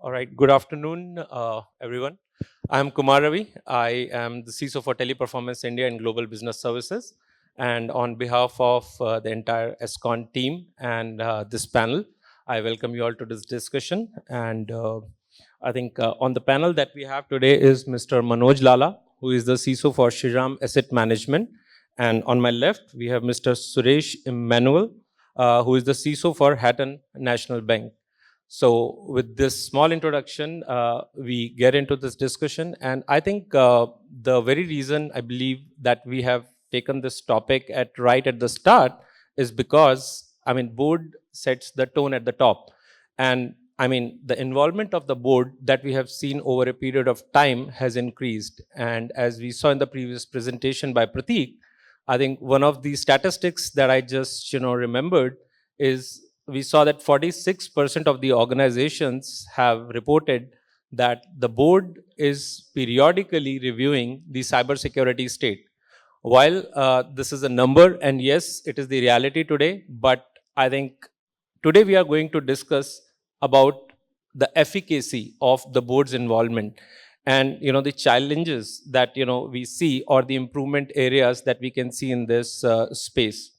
All right. Good afternoon, everyone. I'm Kumar Ravi. I am the CISO for Teleperformance India and Global Business Services. And on behalf of the entire ESCON team and this panel, I welcome you all to this discussion. And I think on the panel that we have today is Mr. Manoj Lala, who is the CISO for Shriram Asset Management. And on my left, we have Mr. Suresh Emmanuel, who is the CISO for Hatton National Bank. So with this small introduction, we get into this discussion. And I think the very reason I believe that we have taken this topic right at the start is because, board sets the tone at the top. And the involvement of the board that we have seen over a period of time has increased. And as we saw in the previous presentation by Prateek, I think one of the statistics that I just, remembered is we saw that 46% of the organizations have reported that the board is periodically reviewing the cybersecurity state. While this is a number, and yes, it is the reality today, but I think today we are going to discuss about the efficacy of the board's involvement and the challenges that we see or the improvement areas that we can see in this space.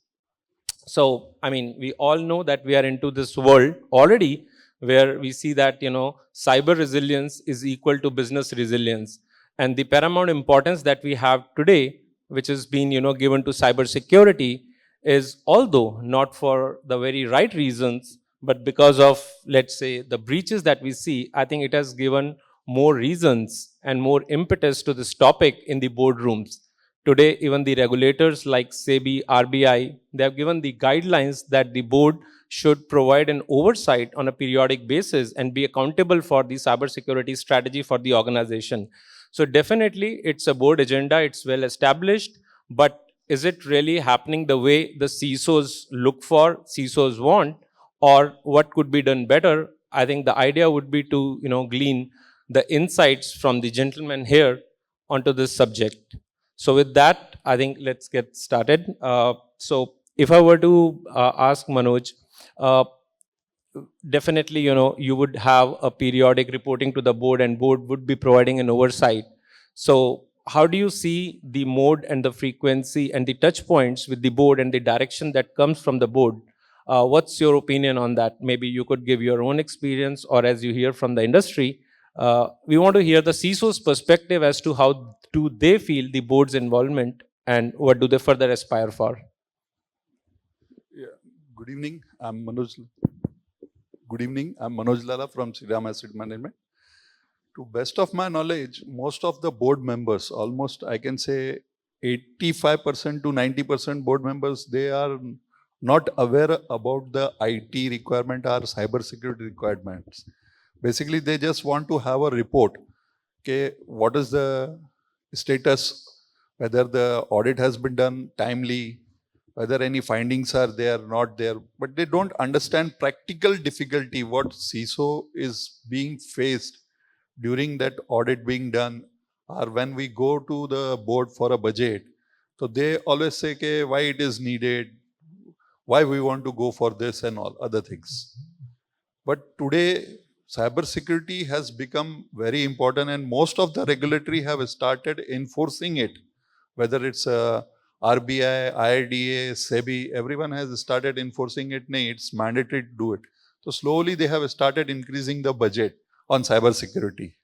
So we all know that we are into this world already where we see that cyber resilience is equal to business resilience, and the paramount importance that we have today, which has been given to cyber security, is although not for the very right reasons, but because of, let's say, the breaches that we see. I think it has given more reasons and more impetus to this topic in the boardrooms. Today, even the regulators like SEBI, RBI, they have given the guidelines that the board should provide an oversight on a periodic basis and be accountable for the cybersecurity strategy for the organization. So definitely, it's a board agenda, it's well established, but is it really happening the way the CISOs look for, CISOs want, or what could be done better? I think the idea would be to glean the insights from the gentleman here onto this subject. So with that, I think let's get started. So if I were to ask Manoj, uh, definitely, you would have a periodic reporting to the board and board would be providing an oversight. So how do you see the mode and the frequency and the touch points with the board and the direction that comes from the board? What's your opinion on that? Maybe you could give your own experience, or as you hear from the industry, we want to hear the CISO's perspective as to how do they feel the board's involvement and what do they further aspire for? Yeah. Good evening. I'm Manoj. Good evening. I'm Manoj Lala from Shriram Asset Management. To best of my knowledge, most of the board members, almost I can say 85% to 90% board members, they are not aware about the IT requirement or cyber security requirements. Basically, they just want to have a report. Okay, what is the status, whether the audit has been done timely, whether any findings are there, not there, but they don't understand practical difficulty, what CISO is being faced during that audit being done, or when we go to the board for a budget. So they always say, okay, why it is needed, why we want to go for this and all other things. But today, cybersecurity has become very important, and most of the regulatory have started enforcing it, whether it's RBI, IRDA, SEBI, everyone has started enforcing it. It's mandatory to do it. So slowly they have started increasing the budget on cybersecurity.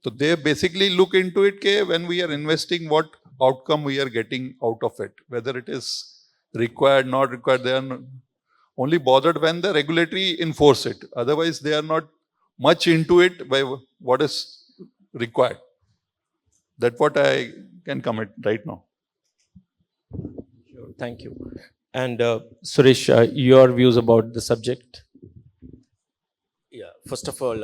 So they basically look into it, when we are investing, what outcome we are getting out of it, whether it is required, not required. They are only bothered when the regulatory enforce it. Otherwise, they are not much into it by what is required. That's what I can comment right now. Sure, thank you. And Suresh, your views about the subject? Yeah, first of all,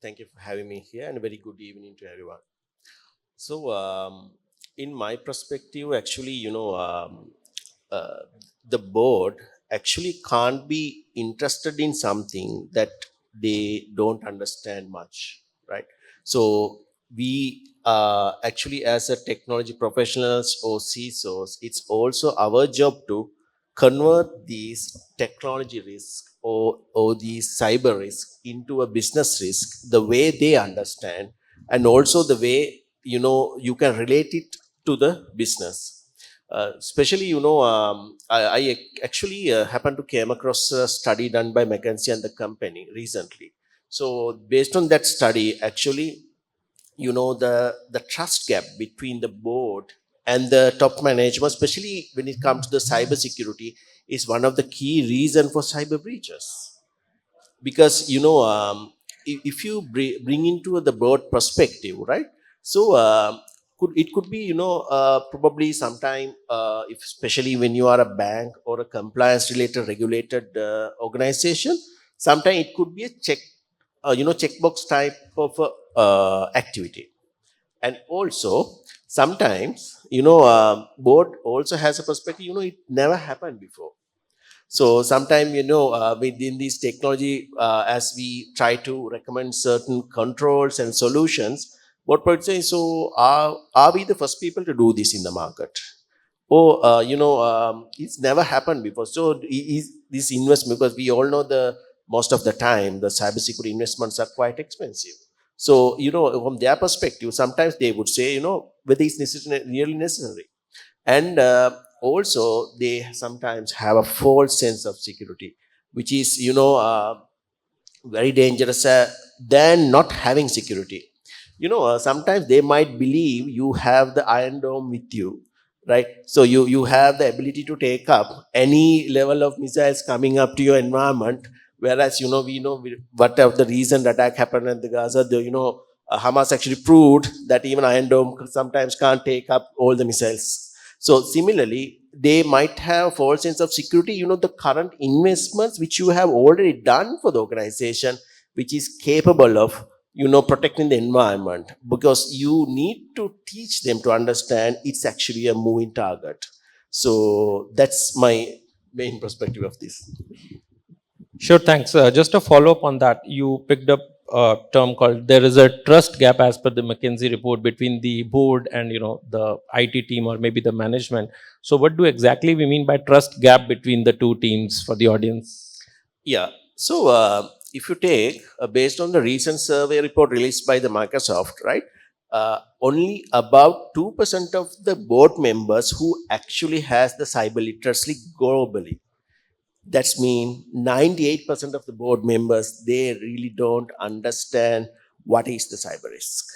thank you for having me here and a very good evening to everyone. So, in my perspective, actually, uh, the board actually can't be interested in something that they don't understand much, right? So, we actually, as a technology professionals or CISOs, it's also our job to convert these technology risk or these cyber risk into a business risk the way they understand, and also the way you can relate it to the business. Especially, I actually happened to came across a study done by McKinsey and the company recently. So based on that study, actually, the trust gap between the board and the top management, especially when it comes to the cyber security, is one of the key reason for cyber breaches. Because if you bring into the board perspective, right? So it could be probably sometime, if especially when you are a bank or a compliance related regulated organization, sometime it could be a checkbox type of activity. And also sometimes board also has a perspective, it never happened before. So sometimes, within this technology, as we try to recommend certain controls and solutions, what part say, so are we the first people to do this in the market? Or, it's never happened before. So is this investment, because we all know the most of the time, the cybersecurity investments are quite expensive. So, from their perspective, sometimes they would say, whether it's really necessary. And also they sometimes have a false sense of security, which is very dangerous than not having security. Sometimes they might believe you have the Iron Dome with you, right? So you have the ability to take up any level of missiles coming up to your environment, whereas we know whatever the recent attack happened in the Gaza, Hamas actually proved that even Iron Dome sometimes can't take up all the missiles. So similarly, they might have false sense of security, the current investments which you have already done for the organization, which is capable of, protecting the environment, because you need to teach them to understand it's actually a moving target. So that's my main perspective of this. Sure, thanks. Just a follow up on that, you picked up a term called there is a trust gap as per the McKinsey report between the board and the IT team or maybe the management. So, what do exactly we mean by trust gap between the two teams for the audience? Yeah. So if you take based on the recent survey report released by the Microsoft, right? Only about 2% of the board members who actually has the cyber literacy globally. That's mean 98% of the board members, they really don't understand what is the cyber risk.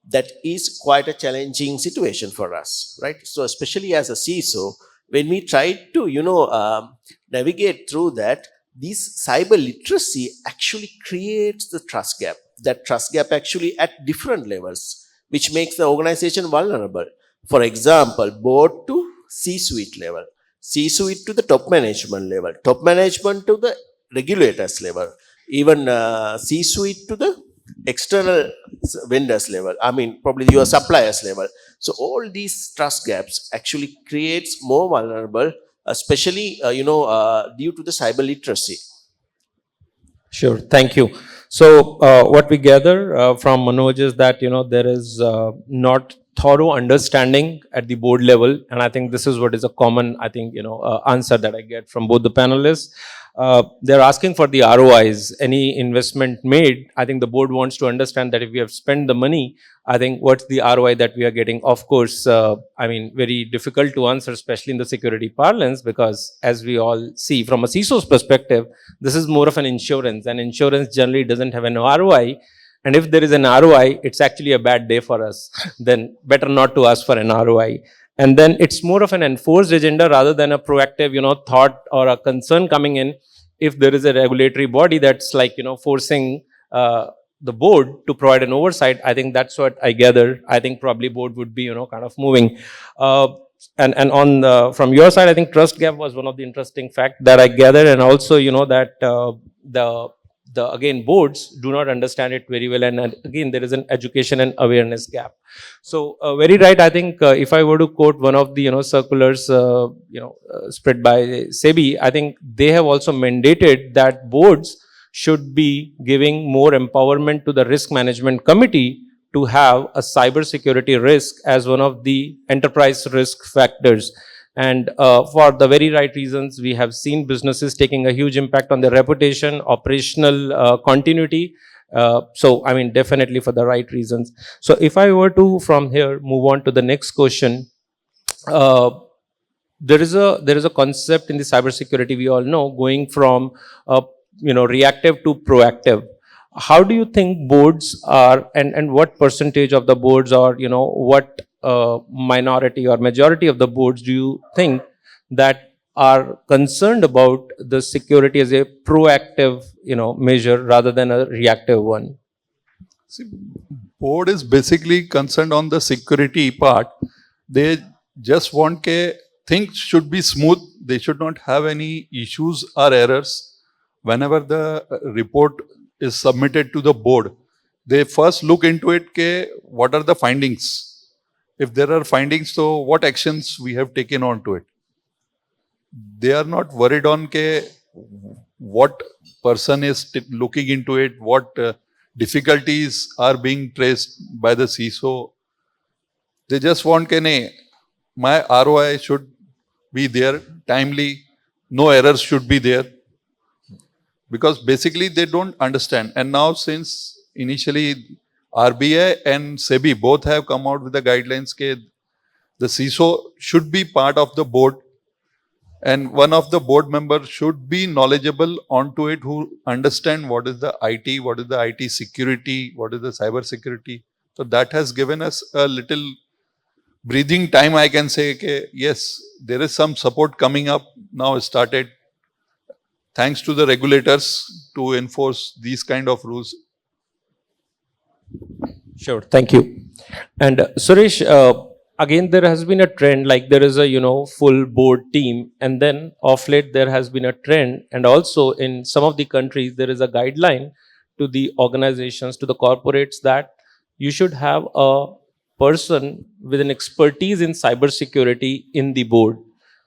That is quite a challenging situation for us, right? So especially as a CISO, when we try to, navigate through that, this cyber literacy actually creates the trust gap. That trust gap actually at different levels, which makes the organization vulnerable. For example, board to C-suite level, C-suite to the top management level, top management to the regulators level, even C-suite to the external vendors level, I mean probably your suppliers level. So all these trust gaps actually creates more vulnerable, especially due to the cyber literacy. Sure, thank you. So, what we gather from Manoj is that there is not thorough understanding at the board level, and I think this is what is a common, I think answer that I get from both the panelists. They're asking for the ROIs. Any investment made, I think the board wants to understand that if we have spent the money, I think what's the ROI that we are getting? Of course, I mean, very difficult to answer, especially in the security parlance, because as we all see from a CISO's perspective, this is more of an insurance, and insurance generally doesn't have an ROI. And if there is an ROI, it's actually a bad day for us. Then better not to ask for an ROI. And then it's more of an enforced agenda rather than a proactive, thought or a concern coming in. If there is a regulatory body that's like, forcing the board to provide an oversight, I think that's what I gather. I think probably board would be, kind of moving. And on from your side, I think trust gap was one of the interesting fact that I gathered, and also that the again boards do not understand it very well, and again there is an education and awareness gap. So very right. I think if I were to quote one of the circulars spread by SEBI, I think they have also mandated that boards should be giving more empowerment to the risk management committee to have a cybersecurity risk as one of the enterprise risk factors. And for the very right reasons, we have seen businesses taking a huge impact on their reputation, operational continuity. So, I mean, definitely for the right reasons. So, if I were to from here move on to the next question, uh, there is a concept in the cybersecurity, we all know, going from reactive to proactive. How do you think boards are, and what percentage of the boards, or what minority or majority of the boards do you think that are concerned about the security as a proactive measure rather than a reactive one? See, board is basically concerned on the security part. They just want things should be smooth. They should not have any issues or errors. Whenever the report is submitted to the board, they first look into it. What are the findings? If there are findings, so what actions we have taken on to it. They are not worried on what person is looking into it, what difficulties are being traced by the CISO. They just want my ROI should be there timely, no errors should be there, because basically they don't understand. And now, since initially RBI and SEBI both have come out with the guidelines, the CISO should be part of the board, and one of the board members should be knowledgeable onto it, who understand what is the IT, what is the IT security, what is the cyber security. So that has given us a little breathing time, I can say. Yes, there is some support coming up now, started thanks to the regulators to enforce these kind of rules. Sure, thank you. And Suresh, again, there has been a trend, like there is a full board team, and then of late there has been a trend, and also in some of the countries there is a guideline to the organizations, to the corporates, that you should have a person with an expertise in cybersecurity in the board,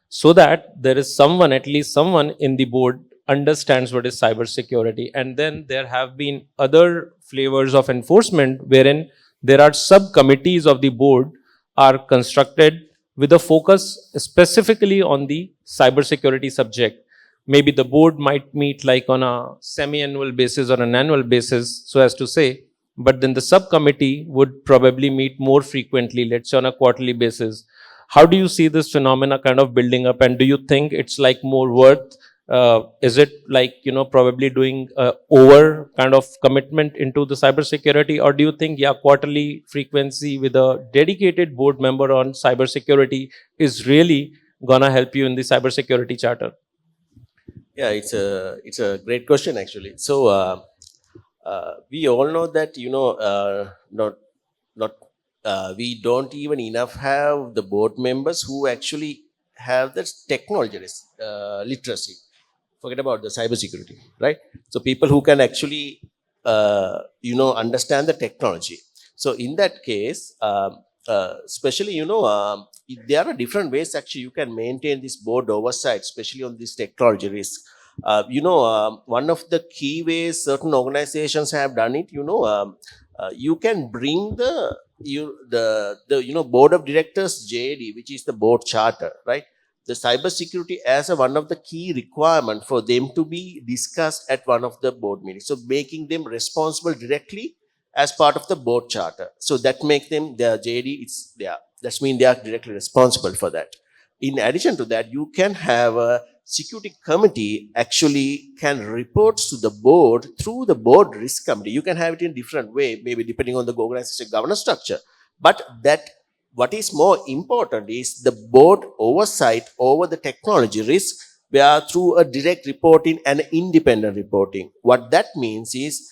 so that there is someone, at least someone in the board, understands what is cybersecurity. And then there have been other flavors of enforcement wherein there are subcommittees of the board are constructed with a focus specifically on the cybersecurity subject. Maybe the board might meet like on a semi-annual basis or an annual basis, so as to say, but then the subcommittee would probably meet more frequently, let's say on a quarterly basis. How do you see this phenomena kind of building up, and do you think it's like more worth, is it like probably doing over kind of commitment into the cybersecurity, or do you think quarterly frequency with a dedicated board member on cybersecurity is really gonna help you in the cybersecurity charter? Yeah, it's a great question actually. So we all know that not we don't even enough have the board members who actually have the technology literacy. Forget about the cybersecurity, right? So people who can actually understand the technology. So in that case, especially there are different ways actually you can maintain this board oversight, especially on this technology risk. One of the key ways certain organizations have done it, you can bring the board of directors JD, which is the board charter, right? The cybersecurity as one of the key requirement for them to be discussed at one of the board meetings. So making them responsible directly as part of the board charter. So that makes them their JD. It's there. That means they are directly responsible for that. In addition to that, you can have a security committee actually can report to the board through the board risk committee. You can have it in different way, maybe depending on the organization governance structure. But that what is more important is the board oversight over the technology risk, where through a direct reporting and independent reporting. What that means is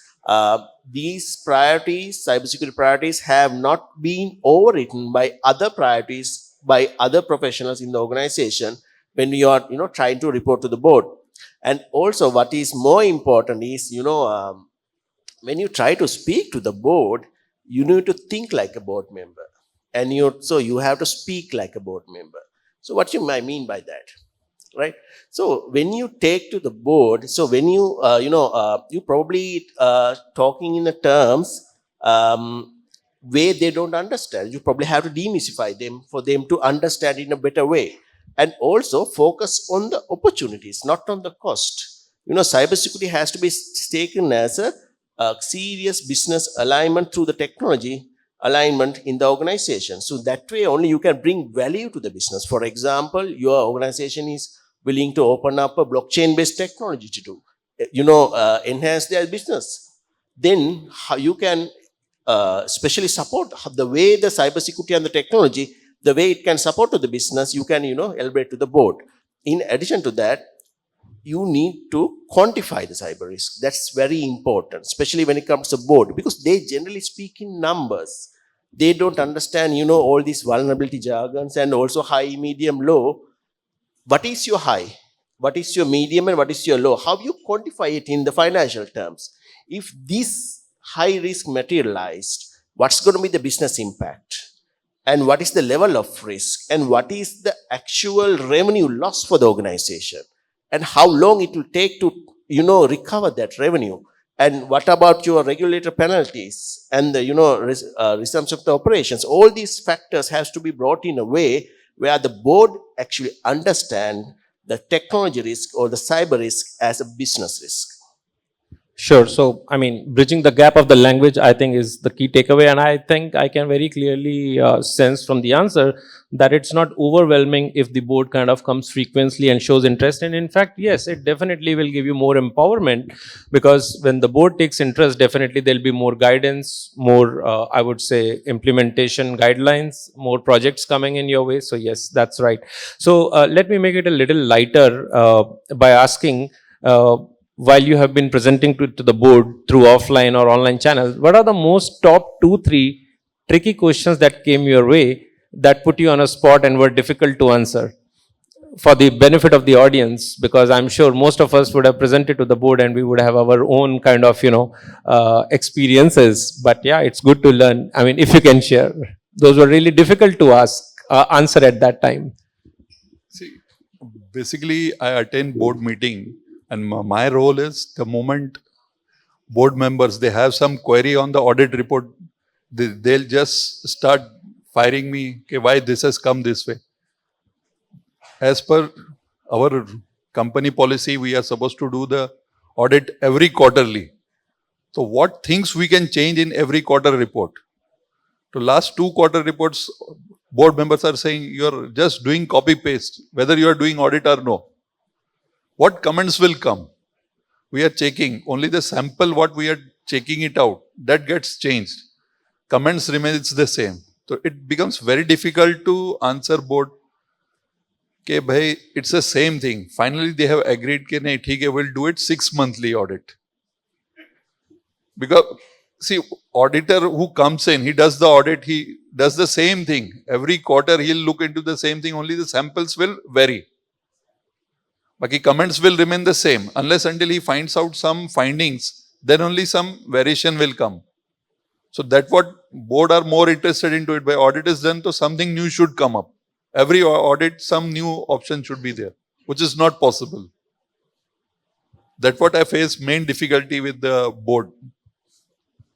these priorities, cybersecurity priorities, have not been overwritten by other priorities by other professionals in the organization when you are trying to report to the board. And also what is more important is when you try to speak to the board, you need to think like a board member, and you have to speak like a board member. So what I mean by that, right? So when you take to the board, so when you you probably talking in the terms where they don't understand, you probably have to demystify them for them to understand in a better way. and also focus on the opportunities, not on the cost. Cybersecurity has to be taken as a serious business alignment through the technology alignment in the organization. So that way only you can bring value to the business. For example, your organization is willing to open up a blockchain-based technology to do, enhance their business. Then how you can especially support the way the cybersecurity and the technology, the way it can support to the business, you can, elaborate to the board. In addition to that, you need to quantify the cyber risk. That's very important, especially when it comes to board, because they generally speak in numbers. They don't understand, all these vulnerability jargons and also high, medium, low. What is your high? What is your medium and what is your low? How you quantify it in the financial terms? If this high risk materialized, what's going to be the business impact? And what is the level of risk? And what is the actual revenue loss for the organization? And how long it will take to, recover that revenue? And what about your regulator penalties and the, resumption of the operations? All these factors has to be brought in a way where the board actually understand the technology risk or the cyber risk as a business risk. Sure. So, I mean, bridging the gap of the language, I think, is the key takeaway. And I think I can very clearly sense from the answer that it's not overwhelming if the board kind of comes frequently and shows interest. And in fact, yes, it definitely will give you more empowerment, because when the board takes interest, definitely there'll be more guidance, more, I would say, implementation guidelines, more projects coming in your way. So, yes, that's right. So, let me make it a little lighter by asking, while you have been presenting to the board through offline or online channels, what are the most top 2-3 tricky questions that came your way that put you on a spot and were difficult to answer, for the benefit of the audience? Because I'm sure most of us would have presented to the board and we would have our own kind of, experiences. But yeah, it's good to learn. I mean, if you can share, those were really difficult to answer at that time. See, basically, I attend board meeting, and my role is the moment board members, they have some query on the audit report, they'll just start firing me, okay, why this has come this way. As per our company policy, we are supposed to do the audit every quarterly. So what things we can change in every quarter report? To last 2 quarter reports, board members are saying you're just doing copy paste, whether you are doing audit or no. What comments will come? We are checking only the sample, what we are checking it out, that gets changed. Comments remains the same. So it becomes very difficult to answer board. Okay, bhai, it's the same thing. Finally, they have agreed that nahi, we'll do it 6 monthly audit. Because, see, auditor who comes in, he does the audit, he does the same thing. Every quarter, he'll look into the same thing, only the samples will vary. But comments will remain the same. Unless until he finds out some findings, then only some variation will come. So that's what board are more interested into it. By audit is done, so something new should come up. Every audit, some new option should be there, which is not possible. That's what I face main difficulty with the board.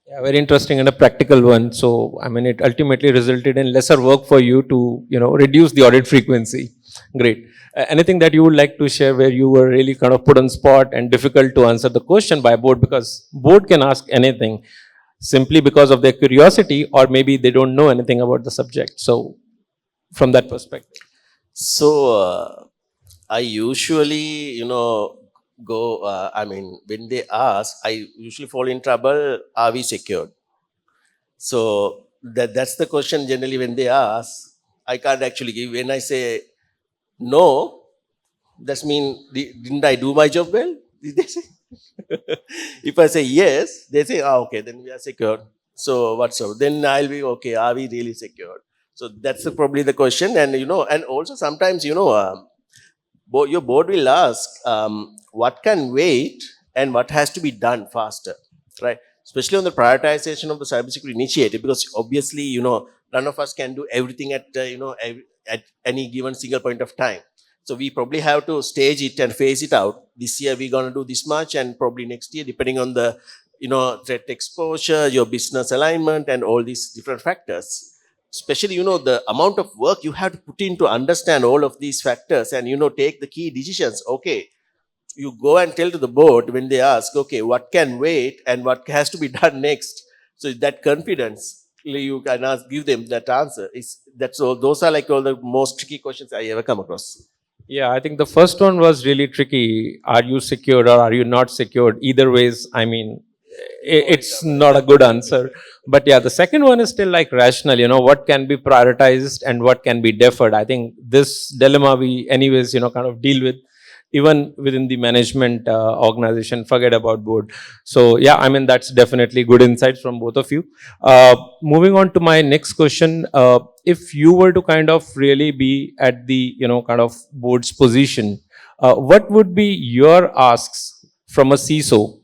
Yeah, very interesting and a practical one. So, I mean, it ultimately resulted in lesser work for you to, reduce the audit frequency. Great. Anything that you would like to share where you were really kind of put on spot and difficult to answer the question by board, because board can ask anything simply because of their curiosity, or maybe they don't know anything about the subject. So, from that perspective. So, I usually, go, when they ask, I usually fall in trouble, are we secured? So, that's the question generally when they ask. I can't actually give. When I say no, that means, didn't I do my job well? Did they say? If I say yes, they say, okay, then we are secured. So, what's up? Then I'll be, okay, are we really secured? So, that's probably the question. And, and also sometimes, your board will ask what can wait and what has to be done faster, right? Especially on the prioritization of the cybersecurity initiative, because obviously, none of us can do everything at, at any given single point of time. So we probably have to stage it and phase it out. This year we're going to do this much, and probably next year, depending on the, threat exposure, your business alignment, and all these different factors. especially, the amount of work you have to put in to understand all of these factors and, take the key decisions. Okay, you go and tell to the board when they ask, okay, what can wait and what has to be done next. So that confidence, you can give them that answer. That's all. Those are like all the most tricky questions I ever come across. Yeah, I think the first one was really tricky. Are you secured or are you not secured? Either ways, I mean, it's not a good answer. But yeah, the second one is still like rational, what can be prioritized and what can be deferred. I think this dilemma we anyways, kind of deal with even within the management organization, forget about board. So yeah, I mean, that's definitely good insights from both of you. Moving on to my next question, if you were to kind of really be at the, kind of board's position, what would be your asks from a CISO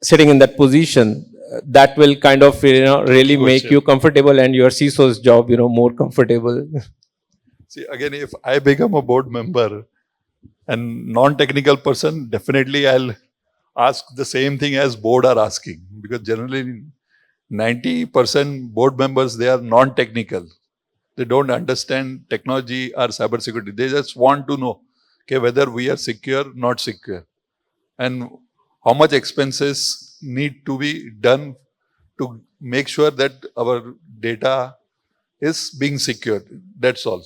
sitting in that position that will kind of, really make you comfortable and your CISO's job, more comfortable? See, again, if I become a board member and non-technical person, definitely I'll ask the same thing as board are asking, because generally 90% board members, they are non-technical. They don't understand technology or cybersecurity. They just want to know, okay, whether we are secure, not secure, and how much expenses need to be done to make sure that our data is being secured. That's all.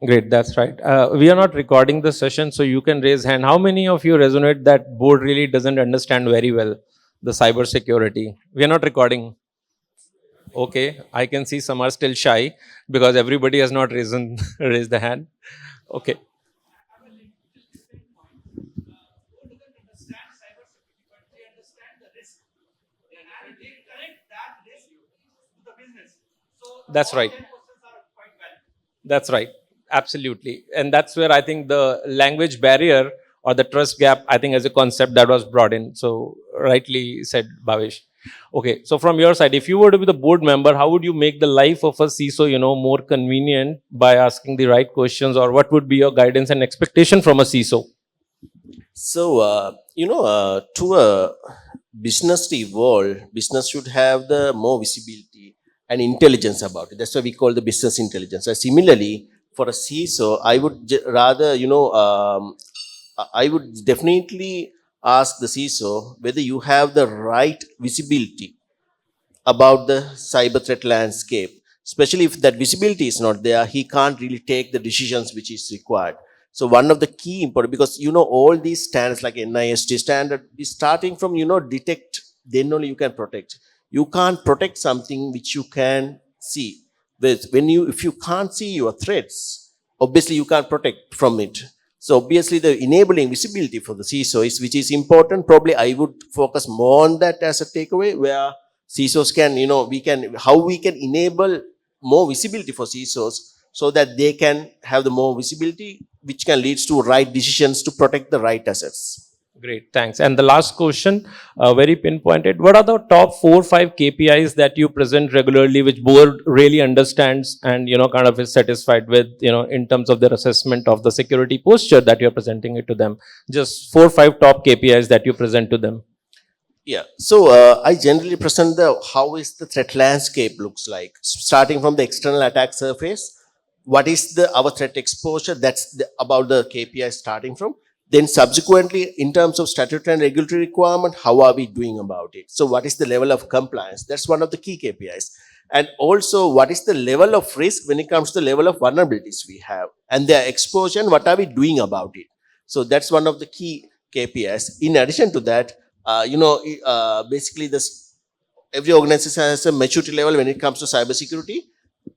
Great, that's right. We are not recording the session, so you can raise hand. How many of you resonate that board really doesn't understand very well the cyber security? We are not recording. Okay, I can see some are still shy because everybody has not risen raised the hand. Okay. That's right. That's right. Absolutely. And that's where I think the language barrier or the trust gap, I think, as a concept that was brought in. So, rightly said, Bhavesh. Okay. So, from your side, if you were to be the board member, how would you make the life of a CISO, more convenient by asking the right questions, or what would be your guidance and expectation from a CISO? So, to a business to evolve, business should have the more visibility and intelligence about it. That's why we call the business intelligence. So similarly, for a CISO, I would rather, I would definitely ask the CISO whether you have the right visibility about the cyber threat landscape. Especially if that visibility is not there, he can't really take the decisions which is required. So one of the key important, because all these standards like NIST standard is starting from detect, then only you can protect. You can't protect something which you can see. If you can't see your threats, obviously you can't protect from it. So obviously the enabling visibility for the CISO is which is important. Probably I would focus more on that as a takeaway, where CISOs can, how we can enable more visibility for CISOs so that they can have the more visibility, which can lead to right decisions to protect the right assets. Great, thanks. And the last question, very pinpointed. What are the top 4 or 5 KPIs that you present regularly, which board really understands and kind of is satisfied with, in terms of their assessment of the security posture that you're presenting it to them? Just 4 or 5 top KPIs that you present to them. Yeah. So I generally present how is the threat landscape looks like, starting from the external attack surface. What is our threat exposure? That's about the KPI starting from. Then subsequently, in terms of statutory and regulatory requirement, how are we doing about it? So what is the level of compliance? That's one of the key KPIs. And also, what is the level of risk when it comes to the level of vulnerabilities we have and their exposure, and what are we doing about it? So that's one of the key KPIs. In addition to that, basically every organization has a maturity level when it comes to cybersecurity.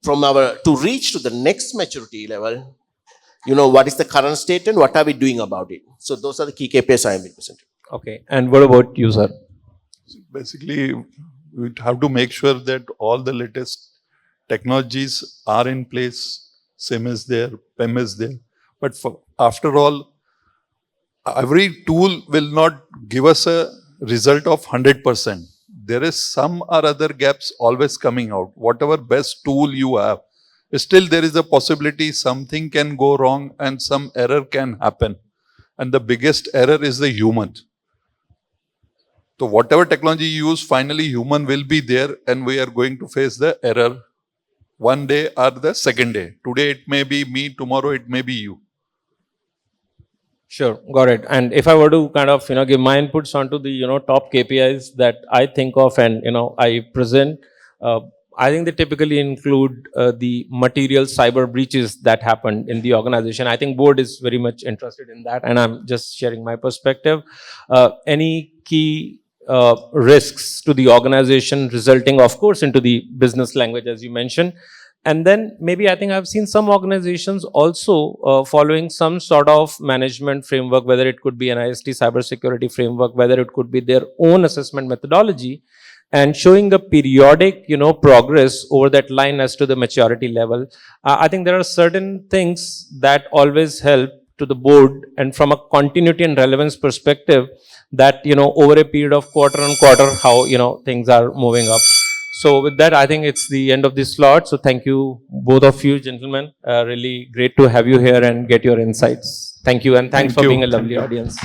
To reach to the next maturity level, what is the current state and what are we doing about it? So those are the key KPIs I am representing. Okay. And what about you, sir? Basically, we have to make sure that all the latest technologies are in place. SIM is there, PEM is there. But after all, every tool will not give us a result of 100%. There is some or other gaps always coming out. Whatever best tool you have, still there is a possibility something can go wrong and some error can happen. And the biggest error is the human. So whatever technology you use, finally human will be there and we are going to face the error one day or the second day. Today it may be me, tomorrow it may be you. Sure, got it. And if I were to kind of give my inputs onto the top KPIs that I think of and I present, I think they typically include the material cyber breaches that happened in the organization. I think board is very much interested in that, and I'm just sharing my perspective. Any key risks to the organization resulting, of course, into the business language, as you mentioned. And then maybe I think I've seen some organizations also following some sort of management framework, whether it could be an IST cybersecurity framework, whether it could be their own assessment methodology, and showing a periodic, progress over that line as to the maturity level. I think there are certain things that always help to the board, and from a continuity and relevance perspective, that over a period of quarter on quarter, how things are moving up. So with that, I think it's the end of this slot. So thank you, both of you gentlemen. Really great to have you here and get your insights. Thank you, and thanks Thank for being you. a lovely audience.